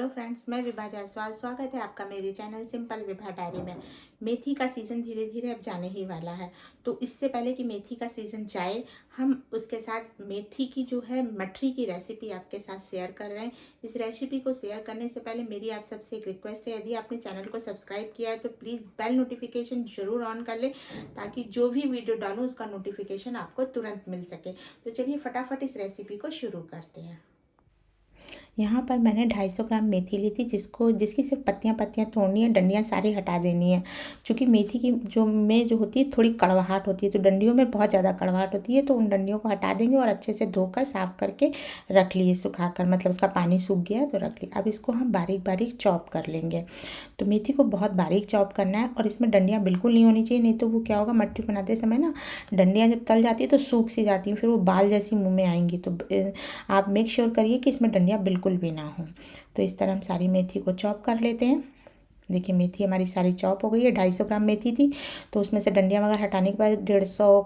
Hello friends, मैं विभा जायसवाल। स्वागत है आपका मेरे चैनल सिंपल विभा डायरी में। मेथी का सीज़न धीरे धीरे अब जाने ही वाला है, तो इससे पहले कि मेथी का सीज़न जाए, हम उसके साथ मेथी की जो है मठरी की रेसिपी आपके साथ शेयर कर रहे हैं। इस रेसिपी को शेयर करने से पहले मेरी आप सबसे एक रिक्वेस्ट है, यदि आपने चैनल को सब्सक्राइब किया है तो प्लीज़ बेल नोटिफिकेशन ज़रूर ऑन कर लें, ताकि जो भी वीडियो डालूँ उसका नोटिफिकेशन आपको तुरंत मिल सके। तो चलिए फटाफट इस रेसिपी को शुरू करते हैं। यहाँ पर मैंने 250 ग्राम मेथी ली थी, जिसकी सिर्फ पत्तियाँ पत्तियाँ तोड़नी है, डंडियाँ सारी हटा देनी है। क्योंकि मेथी की जो होती है थोड़ी कड़वाहट होती है, तो डंडियों में बहुत ज़्यादा कड़वाहट होती है, तो उन डंडियों को हटा देंगे और अच्छे से धोकर साफ करके रख लिए सुखाकर, मतलब उसका पानी सूख गया है तो रख लिया। अब इसको हम बारीक बारीक चॉप कर लेंगे। तो मेथी को बहुत बारीक चॉप करना है और इसमें डंडियाँ बिल्कुल नहीं होनी चाहिए, नहीं तो वो क्या होगा, मट्ठी बनाते समय ना डंडियाँ जब तल जाती है तो सूख सी जाती हैं, फिर वो बाल जैसी मुँह में आएंगी। तो आप मेक श्योर करिए कि इसमें डंडियाँ बिल्कुल भी ना हो। तो इस तरह हम सारी मेथी को चॉप कर लेते हैं। देखिए मेथी हमारी सारी चॉप हो गई है। 250 ग्राम मेथी थी, तो उसमें से डंडियाँ वगैरह हटाने के बाद 150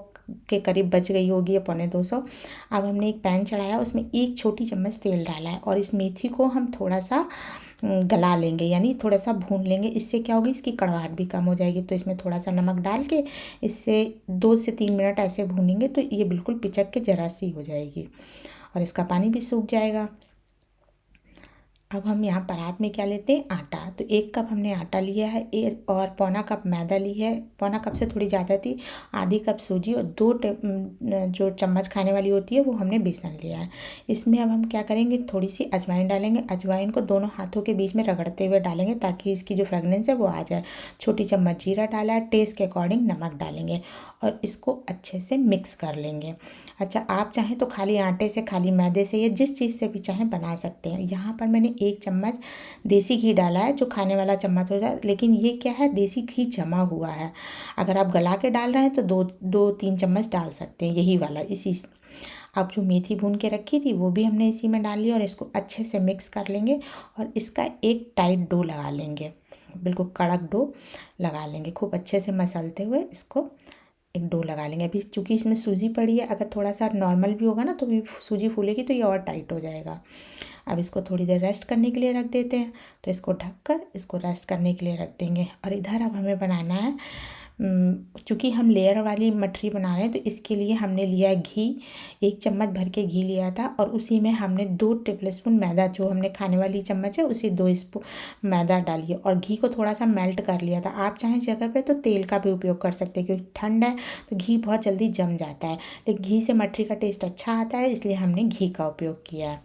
के करीब बच गई होगी, या पौने 200। अब हमने एक पैन चढ़ाया, उसमें 1 छोटी चम्मच तेल डाला है और इस मेथी को हम थोड़ा सा गला लेंगे, यानी थोड़ा सा भून लेंगे। इससे क्या होगी, इसकी कड़वाहट भी कम हो जाएगी। तो इसमें थोड़ा सा नमक डाल के इससे 2 से 3 मिनट ऐसे भूनेंगे, तो ये बिल्कुल पिचक के जरा सी हो जाएगी और इसका पानी भी सूख जाएगा। अब हम यहाँ परात में क्या लेते हैं, आटा। तो 1 कप हमने आटा लिया है, और पौना कप मैदा ली है। पौना कप से थोड़ी ज़्यादा थी। आधी कप सूजी और 2 जो चम्मच खाने वाली होती है वो हमने बेसन लिया है। इसमें अब हम क्या करेंगे, थोड़ी सी अजवाइन डालेंगे। अजवाइन को दोनों हाथों के बीच में रगड़ते हुए डालेंगे, ताकि इसकी जो फ्रेगनेंस है वो आ जाए। छोटी चम्मच जीरा डाला है, टेस्ट के अकॉर्डिंग नमक डालेंगे और इसको अच्छे से मिक्स कर लेंगे। अच्छा, आप चाहें तो खाली आटे से, खाली मैदे से, या जिस चीज़ से भी चाहें बना सकते हैं। यहाँ पर मैंने 1 चम्मच देसी घी डाला है, जो खाने वाला चम्मच हो जाए, लेकिन ये क्या है, देसी घी जमा हुआ है। अगर आप गला के डाल रहे हैं तो 2-3 चम्मच डाल सकते हैं, यही वाला इसी। अब जो मेथी भून के रखी थी वो भी हमने इसी में डाल ली और इसको अच्छे से मिक्स कर लेंगे और इसका एक टाइट डो लगा लेंगे, बिल्कुल कड़क डो लगा लेंगे। खूब अच्छे से मसलते हुए इसको एक डो लगा लेंगे। अभी चूँकि इसमें सूजी पड़ी है, अगर थोड़ा सा नॉर्मल भी होगा ना तो भी सूजी फूलेगी तो ये और टाइट हो जाएगा। अब इसको थोड़ी देर रेस्ट करने के लिए रख देते हैं। तो इसको ढककर इसको रेस्ट करने के लिए रख देंगे। और इधर अब हमें बनाना है, चूँकि हम लेयर वाली मठरी बना रहे हैं तो इसके लिए हमने लिया है घी। 1 चम्मच भर के घी लिया था और उसी में हमने 2 टेबल स्पून मैदा, जो हमने खाने वाली चम्मच है उसी 2 स्पून मैदा डालिए और घी को थोड़ा सा मेल्ट कर लिया था। आप चाहें जगह पे तो तेल का भी उपयोग कर सकते हैं, क्योंकि ठंड है तो घी बहुत जल्दी जम जाता है, लेकिन घी से मठरी का टेस्ट अच्छा आता है, इसलिए हमने घी का उपयोग किया है।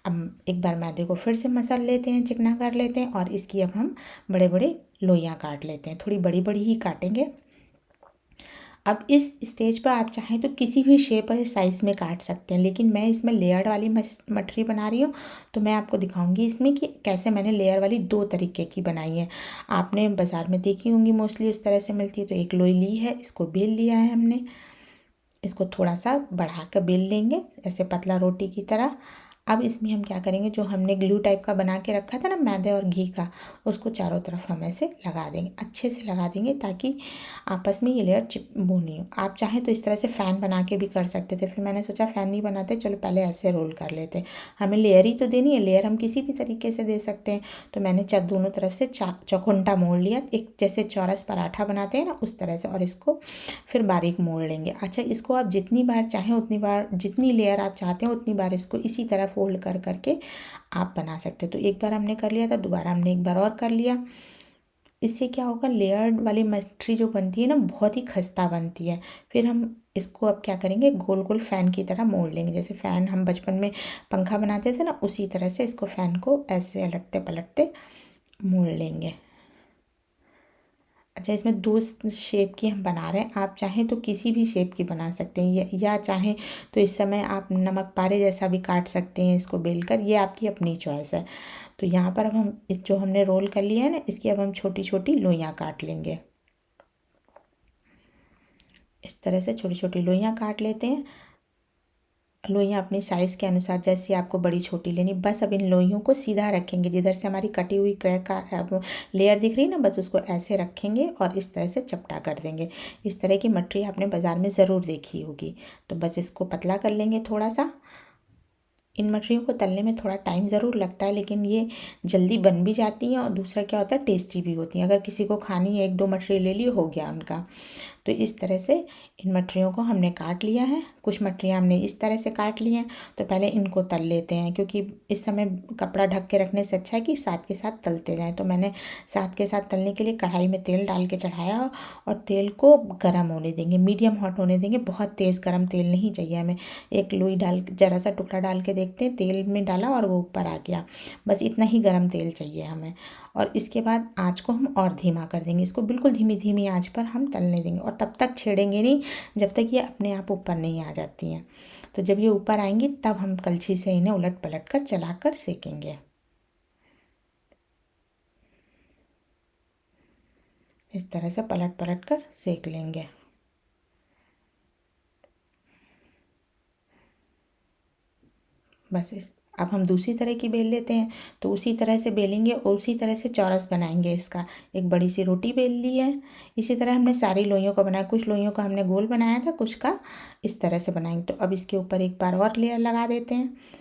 अब एक बार मैदे को फिर से मसल लेते हैं, चिकना कर लेते हैं और इसकी अब हम बड़े बड़े लोइयाँ काट लेते हैं। थोड़ी बड़ी बड़ी ही काटेंगे। अब इस स्टेज पर आप चाहें तो किसी भी शेप और साइज़ में काट सकते हैं, लेकिन मैं इसमें लेयर्ड वाली मठरी बना रही हूँ, तो मैं आपको दिखाऊंगी इसमें कि कैसे मैंने लेयर वाली 2 तरीके की बनाई है। आपने बाज़ार में देखी होंगी, मोस्टली उस तरह से मिलती है। तो एक लोई ली है, इसको बेल लिया है हमने। इसको थोड़ा सा बढ़ा कर बेल लेंगे, ऐसे पतला रोटी की तरह। अब इसमें हम क्या करेंगे, जो हमने ग्लू टाइप का बना के रखा था ना मैदे और घी का, उसको चारों तरफ हम ऐसे लगा देंगे, अच्छे से लगा देंगे, ताकि आपस में ये लेयर वो नहीं हो। आप चाहें तो इस तरह से फ़ैन बना के भी कर सकते थे, फिर मैंने सोचा फ़ैन नहीं बनाते, चलो पहले ऐसे रोल कर लेते हैं। हमें लेयर ही तो देनी है, लेयर हम किसी भी तरीके से दे सकते हैं। तो मैंने दोनों तरफ से चौखुंटा मोड़ लिया, एक जैसे चौरस पराठा बनाते हैं ना उस तरह से, और इसको फिर बारीक मोड़ लेंगे। अच्छा, इसको आप जितनी बार चाहें उतनी बार, जितनी लेयर आप चाहते हैं उतनी बार इसको इसी तरह फोल्ड कर करके आप बना सकते हो। तो एक बार हमने कर लिया था, दोबारा हमने एक बार और कर लिया। इससे क्या होगा, लेयर्ड वाली मछली जो बनती है ना बहुत ही खस्ता बनती है। फिर हम इसको अब क्या करेंगे, गोल गोल फ़ैन की तरह मोड़ लेंगे। जैसे फ़ैन हम बचपन में पंखा बनाते थे ना, उसी तरह से इसको फ़ैन को ऐसे अलटते पलटते मोड़ लेंगे। अच्छा, इसमें 2 शेप की हम बना रहे हैं, आप चाहें तो किसी भी शेप की बना सकते हैं, या चाहें तो इस समय आप नमक पारे जैसा भी काट सकते हैं इसको बेलकर, ये आपकी अपनी चॉइस है। तो यहाँ पर अब हम इस जो हमने रोल कर लिया है ना, इसकी अब हम छोटी छोटी लोइयाँ काट लेंगे। इस तरह से छोटी छोटी लोइयाँ काट लेते हैं। लोइयाँ अपनी साइज़ के अनुसार, जैसे आपको बड़ी छोटी लेनी, बस अब इन लोइयों को सीधा रखेंगे, जिधर से हमारी कटी हुई क्रैक का लेयर दिख रही है ना, बस उसको ऐसे रखेंगे और इस तरह से चपटा कर देंगे। इस तरह की मठरी आपने बाज़ार में ज़रूर देखी होगी। तो बस इसको पतला कर लेंगे थोड़ा सा। इन मठरियों को तलने में थोड़ा टाइम ज़रूर लगता है, लेकिन ये जल्दी बन भी जाती हैं और दूसरा क्या होता है, टेस्टी भी होती हैं। अगर किसी को खानी है 1-2 मठरी ले ली, हो गया उनका। तो इस तरह से इन मठरियों को हमने काट लिया है। कुछ मठरियाँ हमने इस तरह से काट ली हैं। तो पहले इनको तल लेते हैं, क्योंकि इस समय कपड़ा ढक के रखने से अच्छा है कि साथ के साथ तलते जाएं। तो मैंने साथ के साथ तलने के लिए कढ़ाई में तेल डाल के चढ़ाया और तेल को गर्म होने देंगे, मीडियम हॉट होने देंगे। बहुत तेज़ गर्म तेल नहीं चाहिए हमें। एक लोई डाल, ज़रा सा टुकड़ा डाल के देखते हैं, तेल में डाला और वो ऊपर आ गया। बस इतना ही गर्म तेल चाहिए हमें। और इसके बाद आँच को हम और धीमा कर देंगे। इसको बिल्कुल धीमी धीमी आँच पर हम तलने देंगे और तब तक छेड़ेंगे नहीं जब तक ये अपने आप ऊपर नहीं आ जाती हैं। तो जब ये ऊपर आएंगी तब हम कलछी से इन्हें उलट पलट कर चलाकर सेकेंगे। इस तरह से पलट पलट कर सेक लेंगे। बस अब हम दूसरी तरह की बेल लेते हैं। तो उसी तरह से बेलेंगे और उसी तरह से चौरस बनाएंगे इसका। एक बड़ी सी रोटी बेल ली है। इसी तरह हमने सारी लोइयों को बनाया। कुछ लोइयों का हमने गोल बनाया था, कुछ का इस तरह से बनाएंगे। तो अब इसके ऊपर एक बार और लेयर लगा देते हैं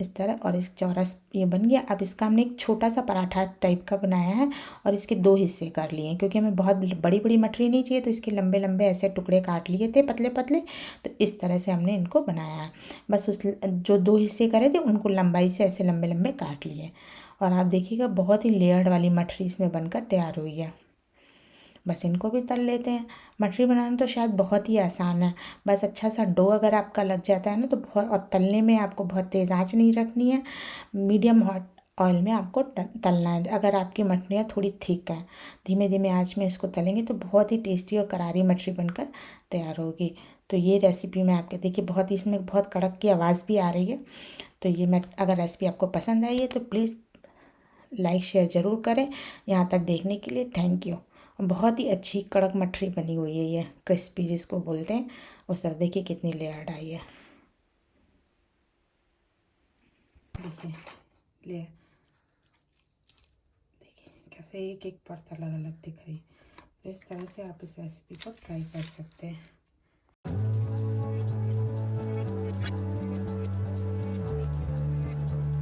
इस तरह, और इस चौरस ये बन गया। अब इसका हमने एक छोटा सा पराठा टाइप का बनाया है और इसके 2 हिस्से कर लिए हैं, क्योंकि हमें बहुत बड़ी बड़ी मठरी नहीं चाहिए। तो इसके लंबे लंबे ऐसे टुकड़े काट लिए थे, पतले पतले। तो इस तरह से हमने इनको बनाया है। बस उस जो 2 हिस्से करे थे उनको लंबाई से ऐसे लंबे लंबे काट लिए। और आप देखिएगा बहुत ही लेयर्ड वाली मठरी इसमें बनकर तैयार हुई है। बस इनको भी तल लेते हैं। मठरी बनाना तो शायद बहुत ही आसान है। बस अच्छा सा डो अगर आपका लग जाता है ना तो बहुत, और तलने में आपको बहुत तेज़ आंच नहीं रखनी है। मीडियम हॉट ऑयल में आपको तलना है। अगर आपकी मठरियाँ थोड़ी थिक हैं, धीमे धीमे आंच में इसको तलेंगे तो बहुत ही टेस्टी और करारी मठरी बनकर तैयार होगी। तो ये रेसिपी मैं आपके, देखिए बहुत ही इसमें बहुत कड़क की आवाज़ भी आ रही है। तो ये मैं, अगर रेसिपी आपको पसंद आई है तो प्लीज़ लाइक शेयर ज़रूर करें। यहाँ तक देखने के लिए थैंक यू। बहुत ही अच्छी कड़क मठरी बनी हुई है, ये क्रिस्पी जिसको बोलते हैं। और सर देखिए कितनी लेयर्ड आई है। देखिए लेयर, देखिए कैसे एक एक परत अलग अलग दिख रही है। तो इस तरह से आप इस रेसिपी को ट्राई कर सकते हैं।